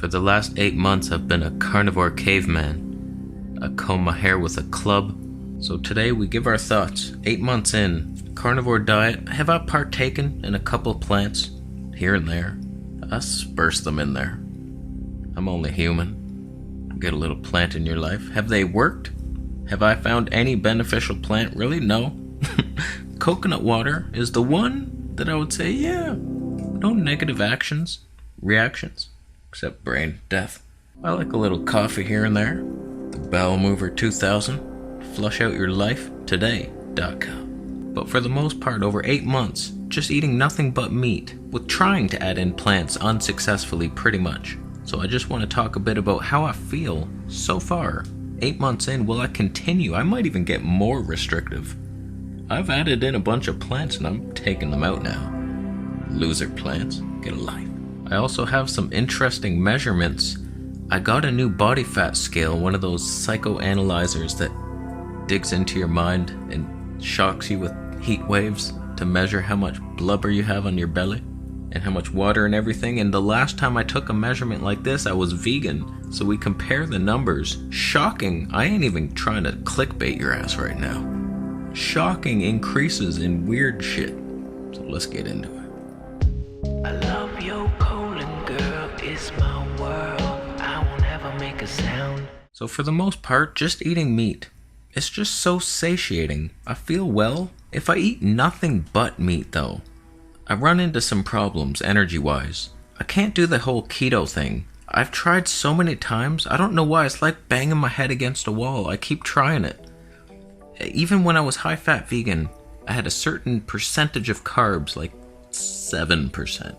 For the last 8 months I've been a carnivore caveman. I comb my hair with a club. So today we give our thoughts. 8 months in, carnivore diet. Have I partaken in a couple plants here and there? I spurse them in there. I'm only human. Get a little plant in your life. Have they worked? Have I found any beneficial plant? Really? No. Coconut water is the one that I would say, yeah, no negative reactions, except brain death. I like a little coffee here and there. The Bowel Mover 2000, flushoutyourlifetoday.com. But for the most part, over 8 months, just eating nothing but meat, with trying to add in plants unsuccessfully pretty much. So I just want to talk a bit about how I feel so far. 8 months in, will I continue? I might even get more restrictive. I've added in a bunch of plants and I'm taking them out now. Loser plants, get a life. I also have some interesting measurements. I got a new body fat scale, one of those psychoanalyzers that digs into your mind and shocks you with heat waves to measure how much blubber you have on your belly and how much water and everything. And the last time I took a measurement like this, I was vegan. So we compare the numbers. Shocking. I ain't even trying to clickbait your ass right now. Shocking increases in weird shit. So let's get into it. I love your colon, girl, it's my world. I won't ever make a sound. So for the most part, just eating meat. It's just so satiating. I feel well. If I eat nothing but meat though, I run into some problems energy-wise. I can't do the whole keto thing. I've tried so many times, I don't know why, it's like banging my head against a wall. I keep trying it. Even when I was high-fat vegan, I had a certain percentage of carbs, like 7%.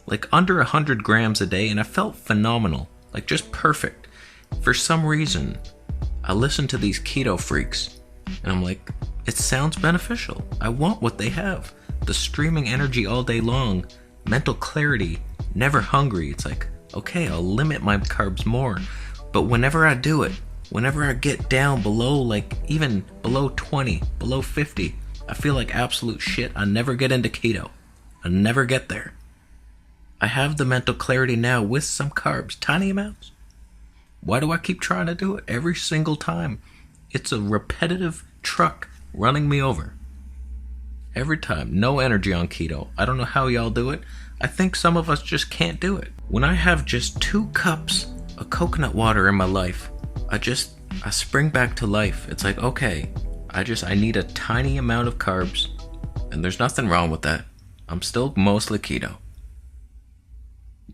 Like under 100 grams a day, and I felt phenomenal. Like just perfect. For some reason, I listen to these keto freaks, and I'm like, it sounds beneficial. I want what they have. The streaming energy all day long, mental clarity, never hungry. It's like, okay, I'll limit my carbs more. But whenever I do it, whenever I get down below, like even below 20, below 50, I feel like absolute shit. I never get into keto. I never get there. I have the mental clarity now with some carbs, tiny amounts. Why do I keep trying to do it every single time? It's a repetitive truck running me over. Every time. No energy on keto. I don't know how y'all do it. I think some of us just can't do it. When I have just 2 cups of coconut water in my life, I spring back to life. It's like, okay, I need a tiny amount of carbs, and there's nothing wrong with that. I'm still mostly keto.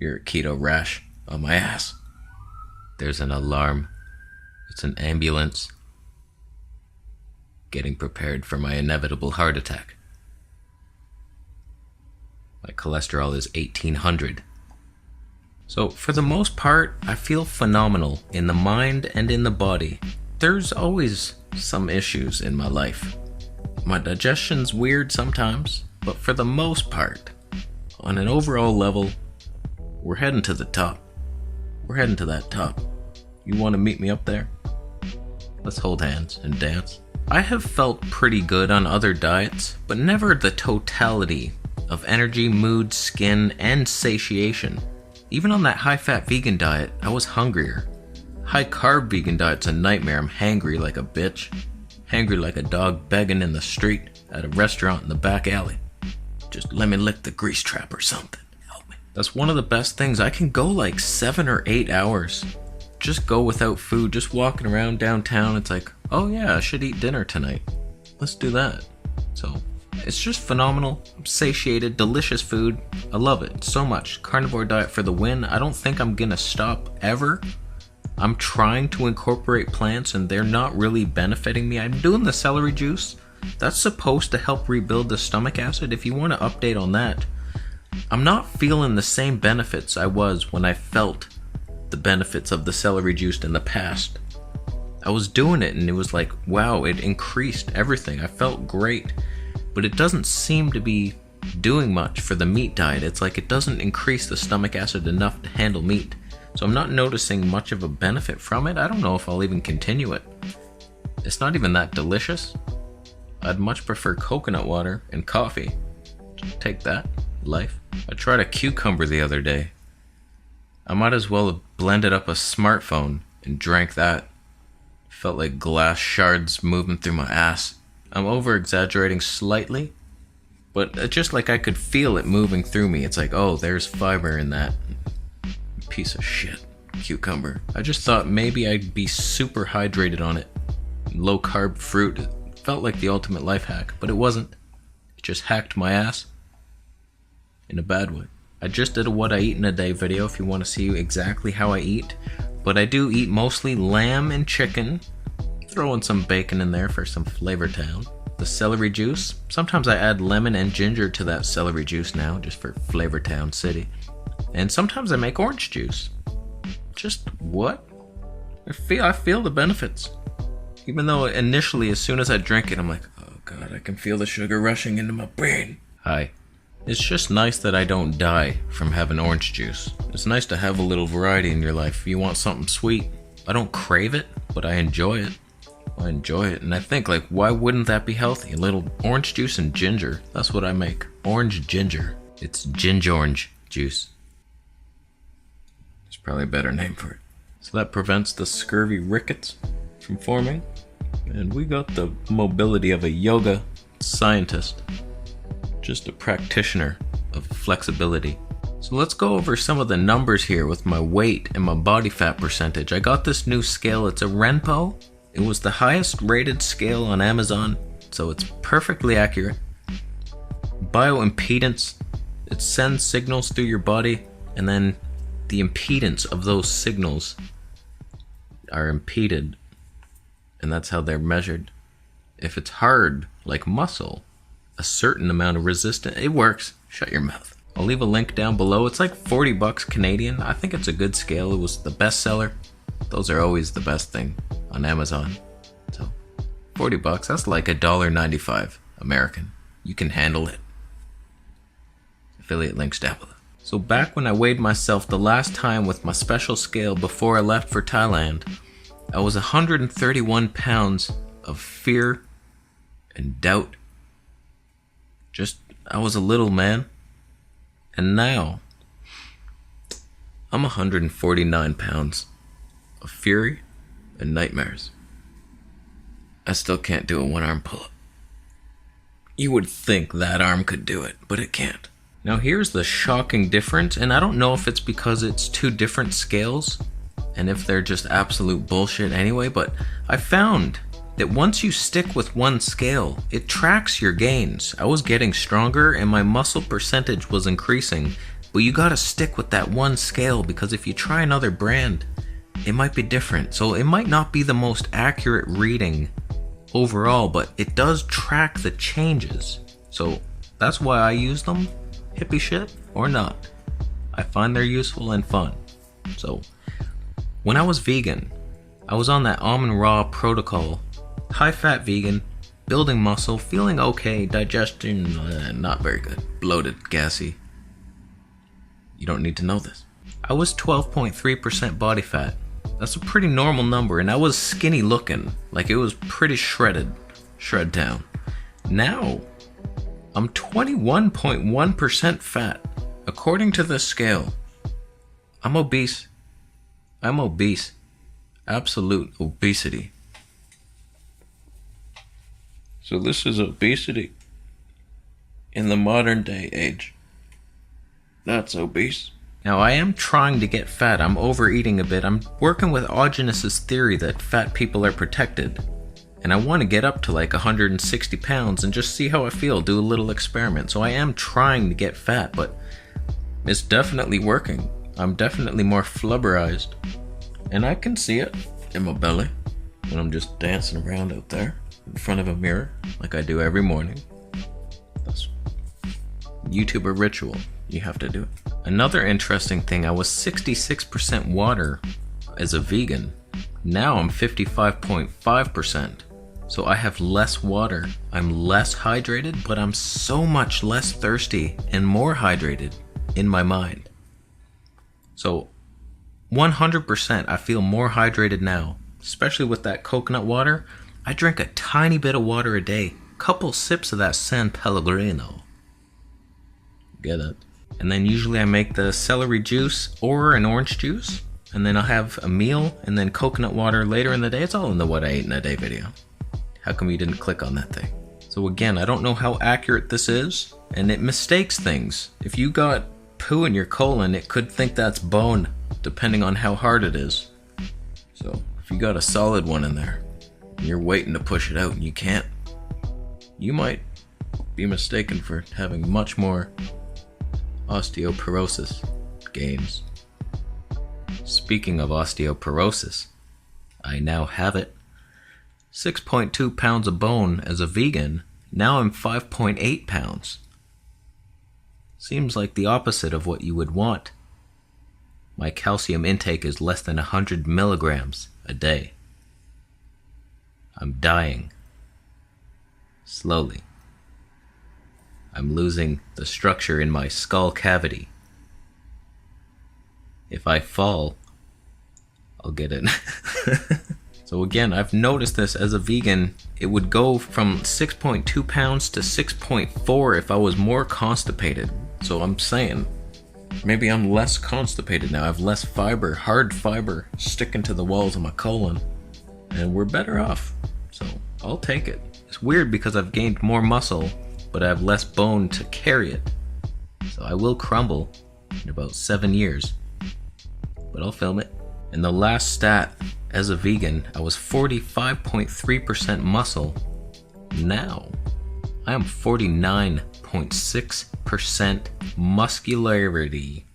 You're a keto rash on my ass. There's an alarm. It's an ambulance. Getting prepared for my inevitable heart attack. My cholesterol is 1800. So for the most part, I feel phenomenal in the mind and in the body. There's always some issues in my life. My digestion's weird sometimes, but for the most part, on an overall level, we're heading to the top. We're heading to that top. You want to meet me up there? Let's hold hands and dance. I have felt pretty good on other diets, but never the totality of energy, mood, skin, and satiation. Even on that high-fat vegan diet, I was hungrier. High-carb vegan diet's a nightmare. I'm hangry like a bitch. Hangry like a dog begging in the street at a restaurant in the back alley. Just let me lick the grease trap or something. Help me. That's one of the best things. I can go like 7 or 8 hours. Just go without food, just walking around downtown. It's like, oh yeah, I should eat dinner tonight. Let's do that. So it's just phenomenal. I'm satiated, delicious food. I love it so much. Carnivore diet for the win. I don't think I'm gonna stop ever. I'm trying to incorporate plants and they're not really benefiting me. I'm doing the celery juice. That's supposed to help rebuild the stomach acid. If you want to update on that, I'm not feeling the same benefits I was when I felt the benefits of the celery juice in the past. I was doing it and it was like, wow, it increased everything. I felt great, but it doesn't seem to be doing much for the meat diet. It's like it doesn't increase the stomach acid enough to handle meat. So I'm not noticing much of a benefit from it. I don't know if I'll even continue it. It's not even that delicious. I'd much prefer coconut water and coffee. Take that, life. I tried a cucumber the other day. I might as well have blended up a smartphone and drank that. Felt like glass shards moving through my ass. I'm over-exaggerating slightly, but just like I could feel it moving through me. It's like, oh, there's fiber in that. Piece of shit. Cucumber. I just thought maybe I'd be super hydrated on it. Low-carb fruit. It felt like the ultimate life hack, but it wasn't. It just hacked my ass. In a bad way. I just did a what I eat in a day video if you want to see exactly how I eat. But I do eat mostly lamb and chicken. Throw in some bacon in there for some flavor town. The celery juice. Sometimes I add lemon and ginger to that celery juice now, just for flavor town city. And sometimes I make orange juice. Just what? I feel the benefits. Even though initially, as soon as I drink it, I'm like, oh god, I can feel the sugar rushing into my brain. Hi. It's just nice that I don't die from having orange juice. It's nice to have a little variety in your life. You want something sweet. I don't crave it, but I enjoy it. I enjoy it, and I think, like, why wouldn't that be healthy? A little orange juice and ginger. That's what I make. Orange ginger. It's ginger orange juice. There's probably a better name for it. So that prevents the scurvy rickets from forming. And we got the mobility of a yoga scientist. Just a practitioner of flexibility. So let's go over some of the numbers here with my weight and my body fat percentage. I got this new scale. It's a Renpo. It was the highest rated scale on Amazon, so it's perfectly accurate. Bioimpedance. It sends signals through your body, and then the impedance of those signals are impeded, and that's how they're measured. If it's hard, like muscle, a certain amount of resistance, it works. Shut your mouth. I'll leave a link down below. It's like 40 bucks Canadian. I think it's a good scale. It was the bestseller. Those are always the best thing on Amazon. So 40 bucks, that's like $1.95 American. You can handle it. Affiliate links down below. So back when I weighed myself the last time with my special scale before I left for Thailand, I was 131 pounds of fear and doubt. I was a little man. And now, I'm 149 pounds of fury and nightmares. I still can't do a one-arm pull-up. You would think that arm could do it, but it can't. Now here's the shocking difference, and I don't know if it's because it's two different scales, and if they're just absolute bullshit anyway, but I found that once you stick with one scale, it tracks your gains. I was getting stronger and my muscle percentage was increasing, but you gotta stick with that one scale because if you try another brand, it might be different. So it might not be the most accurate reading overall, but it does track the changes. So that's why I use them, hippie shit or not. I find they're useful and fun. So when I was vegan, I was on that almond raw protocol. High fat vegan, building muscle, feeling okay, digestion not very good, bloated, gassy. You don't need to know this. I was 12.3% body fat. That's a pretty normal number, and I was skinny looking, like it was pretty shred down. Now, I'm 21.1% fat. According to this scale, I'm obese. I'm obese. Absolute obesity. So this is obesity in the modern day age. That's obese. Now I am trying to get fat. I'm overeating a bit. I'm working with Auginus's theory that fat people are protected. And I want to get up to like 160 pounds and just see how I feel, do a little experiment. So I am trying to get fat, but it's definitely working. I'm definitely more flubberized. And I can see it in my belly when I'm just dancing around out there in front of a mirror like I do every morning. That's YouTuber ritual. You have to do it. Another interesting thing, I was 66% water as a vegan. Now I'm 55.5%. So I have less water. I'm less hydrated, but I'm so much less thirsty and more hydrated in my mind. So 100% I feel more hydrated now, especially with that coconut water. I drink a tiny bit of water a day, couple sips of that San Pellegrino. Get it? And then usually I make the celery juice or an orange juice, and then I'll have a meal, and then coconut water later in the day. It's all in the what I ate in a day video. How come you didn't click on that thing? So again, I don't know how accurate this is, and it mistakes things. If you got poo in your colon, it could think that's bone, depending on how hard it is. So if you got a solid one in there, and you're waiting to push it out and you can't, you might be mistaken for having much more osteoporosis gains. Speaking of osteoporosis, I now have it. 6.2 pounds of bone as a vegan, now I'm 5.8 pounds. Seems like the opposite of what you would want. My calcium intake is less than 100 milligrams a day. I'm dying. Slowly. I'm losing the structure in my skull cavity. If I fall, I'll get it. So again, I've noticed this as a vegan. It would go from 6.2 pounds to 6.4 if I was more constipated. So I'm saying, maybe I'm less constipated now. I have less fiber, hard fiber, sticking to the walls of my colon. And we're better off. So I'll take it. It's weird because I've gained more muscle, but I have less bone to carry it. So I will crumble in about 7 years. But I'll film it. And the last stat, as a vegan, I was 45.3% muscle. Now, I am 49.6% muscularity.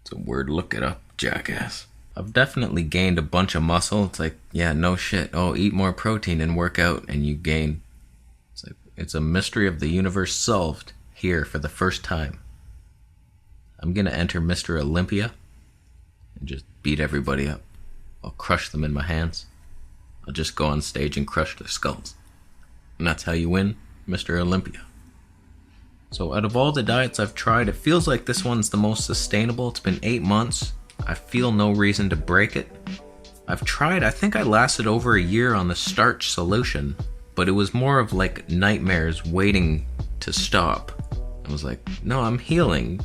It's a word, look it up, jackass. I've definitely gained a bunch of muscle. It's like, yeah, no shit. Oh, eat more protein and work out and you gain. It's like, it's a mystery of the universe solved here for the first time. I'm gonna enter Mr. Olympia and just beat everybody up. I'll crush them in my hands. I'll just go on stage and crush their skulls. And that's how you win Mr. Olympia. So out of all the diets I've tried, it feels like this one's the most sustainable. It's been 8 months. I feel no reason to break it. I've tried, I think I lasted over a year on the starch solution, but it was more of like nightmares waiting to stop. I was like, no, I'm healing.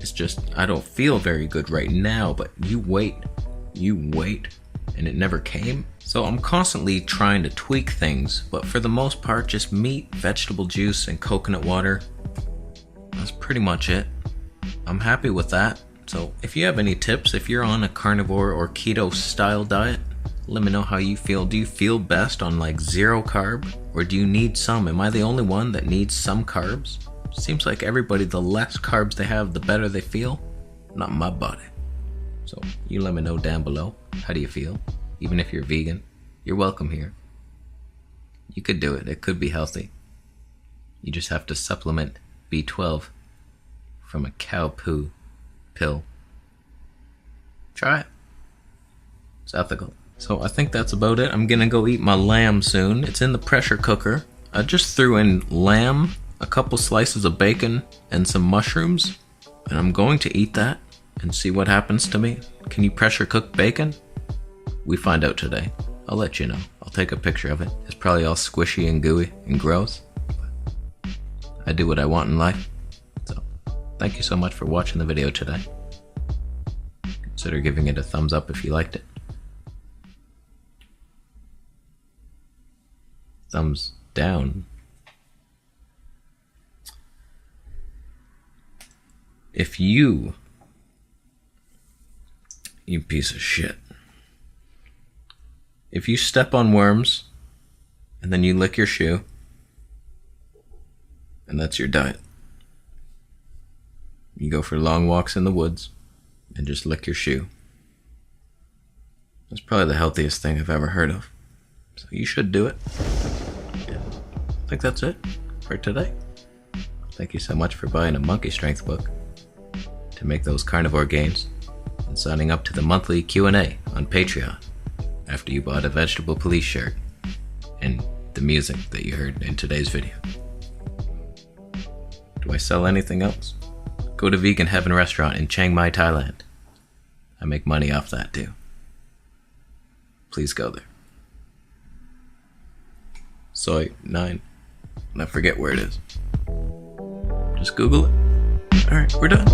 It's just, I don't feel very good right now, but you wait, and it never came. So I'm constantly trying to tweak things, but for the most part, just meat, vegetable juice, and coconut water. That's pretty much it. I'm happy with that. So if you have any tips, if you're on a carnivore or keto style diet, let me know how you feel. Do you feel best on like 0 carb, or do you need some? Am I the only one that needs some carbs? Seems like everybody, the less carbs they have, the better they feel. Not my body. So you let me know down below. How do you feel? Even if you're vegan, you're welcome here. You could do it. It could be healthy. You just have to supplement B12 from a cow poo pill. Try it. It's ethical. So I think that's about it. I'm gonna go eat my lamb soon. It's in the pressure cooker. I just threw in lamb, a couple slices of bacon, and some mushrooms, and I'm going to eat that and see what happens to me. Can you pressure cook bacon? We find out today. I'll let you know. I'll take a picture of it. It's probably all squishy and gooey and gross. I do what I want in life. So, thank you so much for watching the video today. Consider giving it a thumbs up if you liked it. Thumbs down. If you piece of shit, if you step on worms and then you lick your shoe, and that's your diet, you go for long walks in the woods and just lick your shoe, that's probably the healthiest thing I've ever heard of. So you should do it. Yeah. I think that's it for today. Thank you so much for buying a monkey strength book to make those carnivore gains, and signing up to the monthly Q&A on Patreon after you bought a Vegetable Police shirt and the music that you heard in today's video. Do I sell anything else? Go to Vegan Heaven Restaurant in Chiang Mai, Thailand. I make money off that too. Please go there. Soy 9. And I forget where it is. Just Google it. Alright, we're done.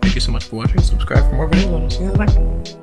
Thank you so much for watching. Subscribe for more videos, and I'll see you in the next one.